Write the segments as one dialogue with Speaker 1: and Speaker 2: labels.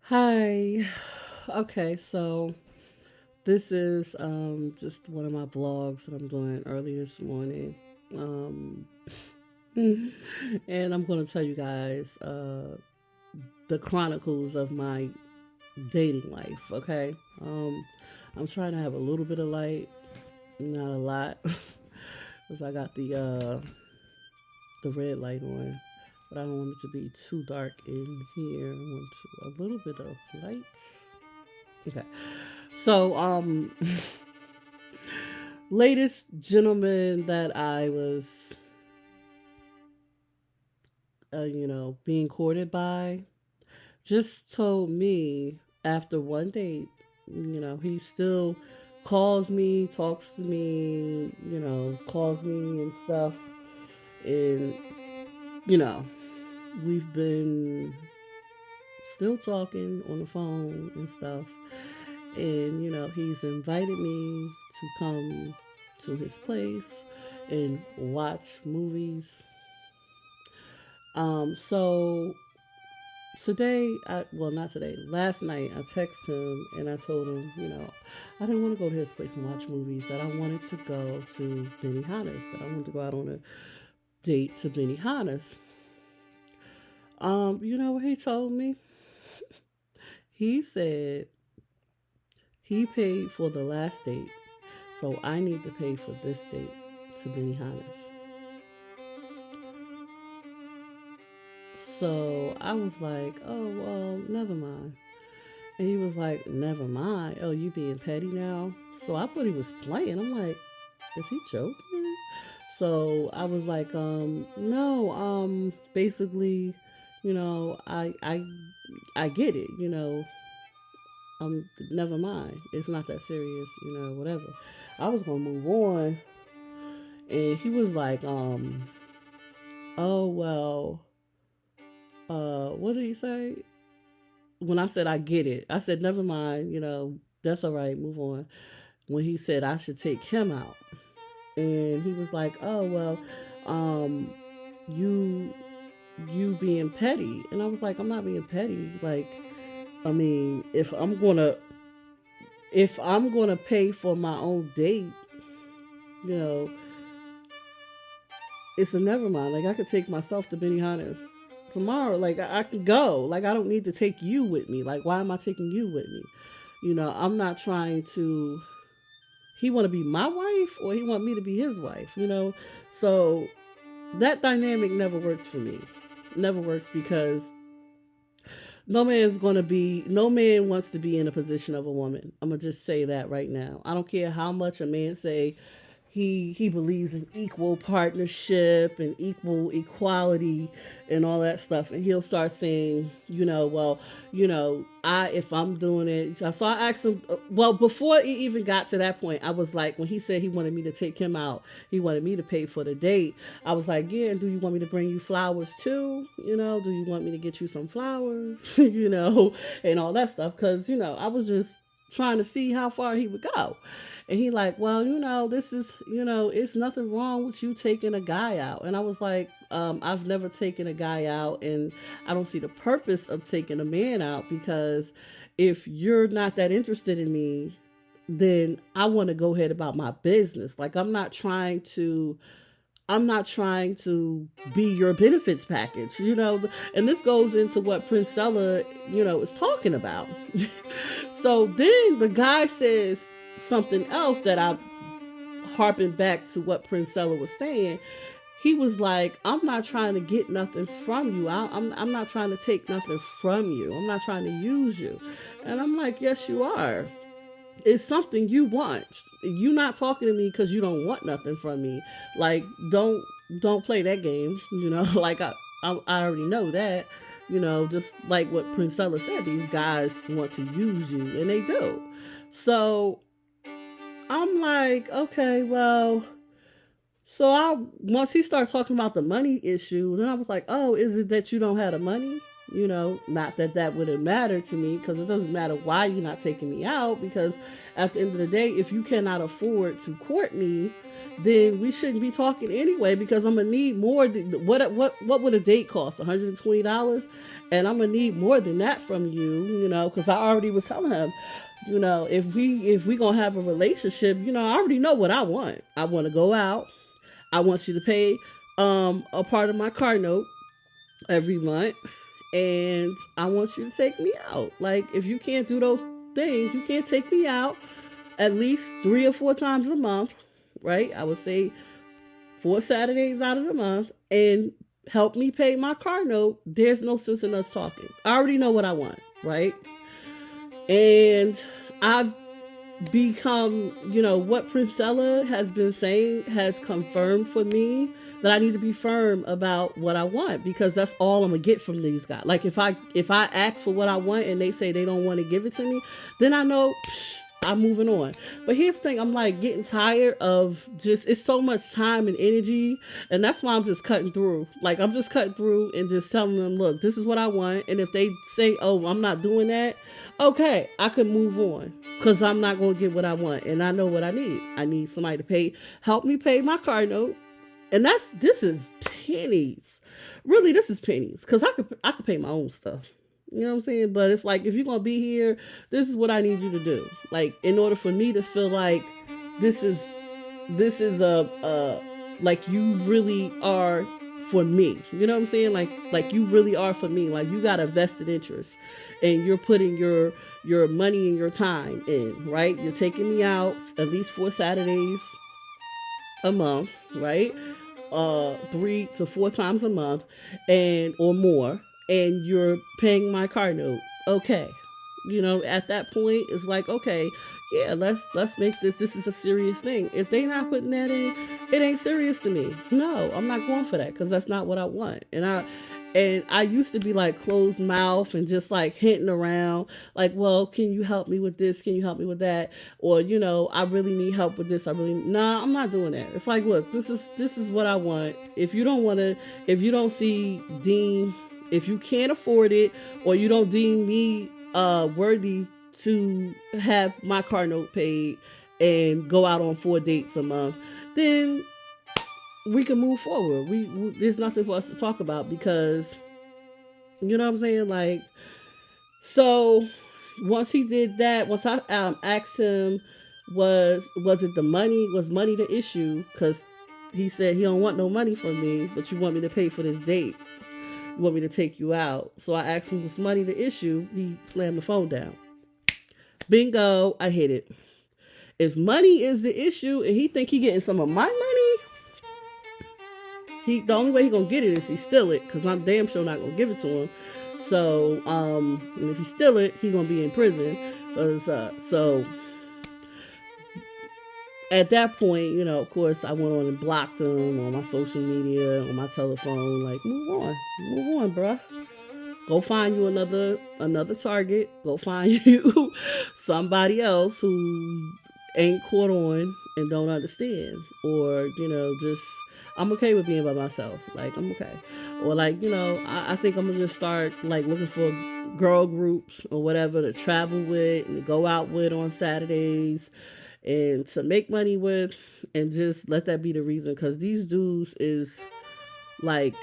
Speaker 1: Hi. Okay, so this is just one of my vlogs that I'm doing early this morning. Um and I'm going to tell you guys the chronicles of my dating life, okay? Um I'm trying to have a little bit of light, not a lot. Cuz I got the red light on, but I don't want it to be too dark in here. I want a little bit of light. Okay. So, latest gentleman that I was, being courted by, just told me after one date, he still calls me, talks to me, calls me and stuff. And, you know, we've been still talking on the phone and stuff. And, he's invited me to come to his place and watch movies. So today, well, not today, last night, I texted him and I told him, I didn't want to go to his place and watch movies, that I wanted to go to Benihana's, that I wanted to go out on a date to Benihana's. You know what he told me? He said he paid for the last date, so I need to pay for this date to Benihana's. So I was like, oh, well, never mind. And he was like, never mind. Oh, you being petty now? So I thought he was playing. I'm like, is he joking? So I was like, no, basically, I get it, never mind. It's not that serious, whatever. I was gonna move on, and he was like, oh well, what did he say? When I said I get it, I said never mind, that's all right, move on. When he said I should take him out, and he was like, oh well, um, you you being petty, and I was like, I'm not being petty. Like, I mean, if I'm gonna pay for my own date, you know, it's a never mind. Like I could take myself to Benihana's tomorrow. Like I could go. Like I don't need to take you with me. Like why am I taking you with me? I'm not trying to. He want to be my wife or he want me to be his wife. So that dynamic never works for me. Never works because no man wants to be in a position of a woman. I'm gonna just say that right now. I don't care how much a man say he believes in equal partnership and equal equality and all that stuff, and he'll start saying, well, I if I'm doing it. So I asked him, well, before it even got to that point, I was like, when he said he wanted me to take him out, he wanted me to pay for the date, I was like, yeah, and do you want me to bring you flowers too? Do you want me to get you some flowers? And all that stuff, because I was just trying to see how far he would go. And he like, well, this is, it's nothing wrong with you taking a guy out. And I was like, I've never taken a guy out, and I don't see the purpose of taking a man out, because if you're not that interested in me, then I want to go ahead about my business. Like I'm not trying to be your benefits package, and this goes into what Princella, is talking about. So then the guy says something else that I harping back to what Princella was saying. He was like, I'm not trying to get nothing from you. I'm not trying to take nothing from you. I'm not trying to use you. And I'm like, yes, you are. It's something you want. You not talking to me because you don't want nothing from me. Like, don't play that game. Like I already know that. Just like what Princella said, these guys want to use you, and they do. So I'm like, okay, well, so I once he started talking about the money issue, then I was like, oh, is it that you don't have the money? Not that that wouldn't matter to me, because it doesn't matter why you're not taking me out, because at the end of the day, if you cannot afford to court me, then we shouldn't be talking anyway, because I'm gonna need more. What would a date cost? $120, and I'm gonna need more than that from you. Because I already was telling him, if we gonna have a relationship, I already know what I want. I want to go out. I want you to pay a part of my car note every month, and I want you to take me out. Like, if you can't do those things, you can't take me out at least 3 or 4 times a month, right? I would say 4 Saturdays out of the month, and help me pay my car note. There's no sense in us talking. I already know what I want, right? And I've become, what Princella has been saying has confirmed for me that I need to be firm about what I want, because that's all I'm gonna get from these guys. Like, if I ask for what I want and they say they don't want to give it to me, then I know I'm moving on. But here's the thing, I'm like getting tired of it's so much time and energy, and that's why I'm just cutting through. Like, I'm just cutting through and just telling them, look, this is what I want. And if they say, oh, I'm not doing that, okay, I could move on, because I'm not going to get what I want, and I know what I need. I need somebody to help me pay my car note. And this is pennies. Really, this is pennies, because I could pay my own stuff. You know what I'm saying? But it's like, if you're going to be here, this is what I need you to do. Like, in order for me to feel like this is like you really are for me. You know what I'm saying? Like you really are for me. Like, you got a vested interest, and you're putting your money and your time in, right? You're taking me out at least 4 Saturdays a month, right? 3 to 4 times a month, or more, and you're paying my car note. Okay. At that point, it's like, okay, yeah, let's make this is a serious thing. If they not putting that in, it ain't serious to me. No, I'm not going for that, because that's not what I want. And I used to be like closed mouth and just like hinting around, like, well, can you help me with this? Can you help me with that? Or, I really need help with this. Nah, I'm not doing that. It's like, look, this is what I want. If you don't deem, if you can't afford it, or you don't deem me worthy to have my car note paid and go out on 4 dates a month, then we can move forward. There's nothing for us to talk about, because, you know what I'm saying? Like, so once he did that, once I asked him, was it the money? Was money the issue? Because he said he don't want no money from me, but you want me to pay for this date. You want me to take you out. So I asked him, was money the issue? He slammed the phone down. Bingo, I hit it. If money is the issue and he think he getting some of my money, the only way he gonna get it is he steal it, because I'm damn sure not gonna give it to him. So, and if he steal it, he gonna be in prison. So at that point, of course, I went on and blocked him on my social media, on my telephone. Like, move on, bruh. Go find you another target. Go find you somebody else who ain't caught on and don't understand, or just, I'm okay with being by myself. Like, I'm okay. Or like, I think I'm gonna just start like looking for girl groups or whatever to travel with and to go out with on Saturdays and to make money with, and just let that be the reason. Because these dudes is like,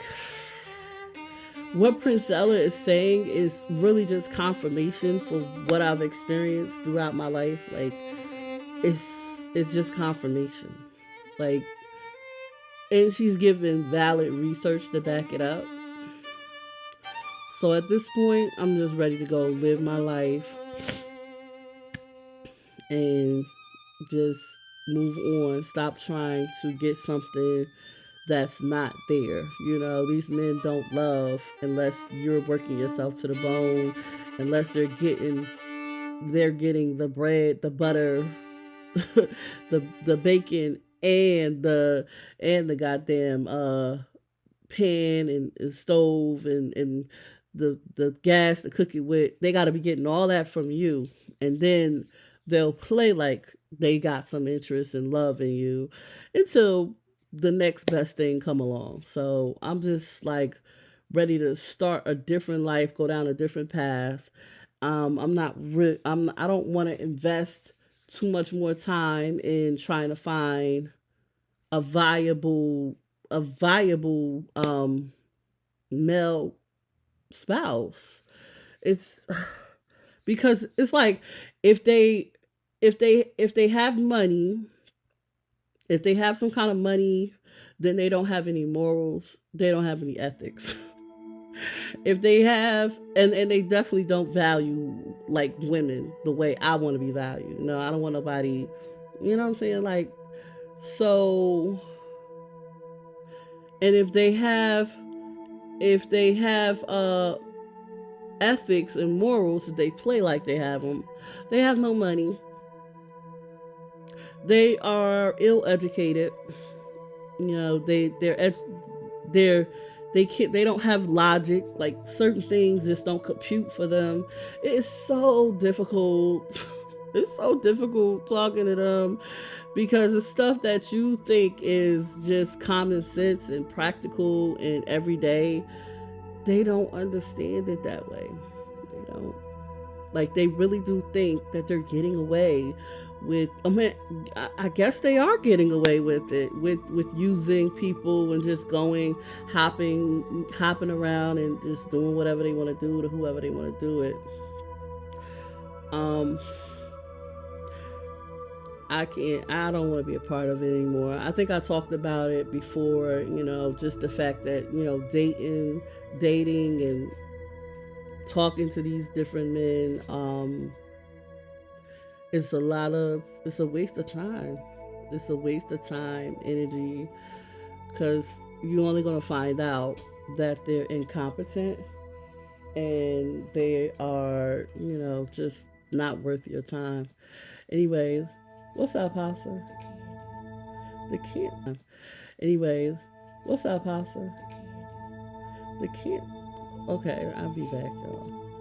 Speaker 1: what Princella is saying is really just confirmation for what I've experienced throughout my life. Like, it's just confirmation. Like, and she's given valid research to back it up. So at this point, I'm just ready to go live my life and just move on. Stop trying to get something that's not there. These men don't love unless you're working yourself to the bone, unless they're getting the bread, the butter, the bacon, and the goddamn pan and stove and the gas to cook it with. They got to be getting all that from you, and then they'll play like they got some interest and love in you until the next best thing come along. So I'm just like ready to start a different life, go down a different path. I don't want to invest too much more time in trying to find a viable male spouse. It's because it's like if they if they have money, if they have some kind of money, then they don't have any morals, they don't have any ethics. If they have, and they definitely don't value like women the way I want to be valued. No, I don't want nobody, you know what I'm saying? Like, so, and if they have ethics and morals, they play like they have them. They have no money. They are ill educated. You know, they're they don't have logic. Like certain things just don't compute for them. It's so difficult. It's so difficult talking to them because it's stuff that you think is just common sense and practical and everyday. They don't understand it that way. They don't. Like they really do think that they're getting away with. I mean, I guess they are getting away with it, with using people and just going, hopping around and just doing whatever they want to do to whoever they want to do it. Um, I can't. I don't want to be a part of it anymore. I think I talked about it before. You know, just the fact that dating, and talking to these different men. It's a waste of time. It's a waste of time, energy, because you're only going to find out that they're incompetent and they are, just not worth your time. Anyway, what's up, Pasa? The kid. Anyway, what's up, Pasa? The kid. Okay, I'll be back, y'all.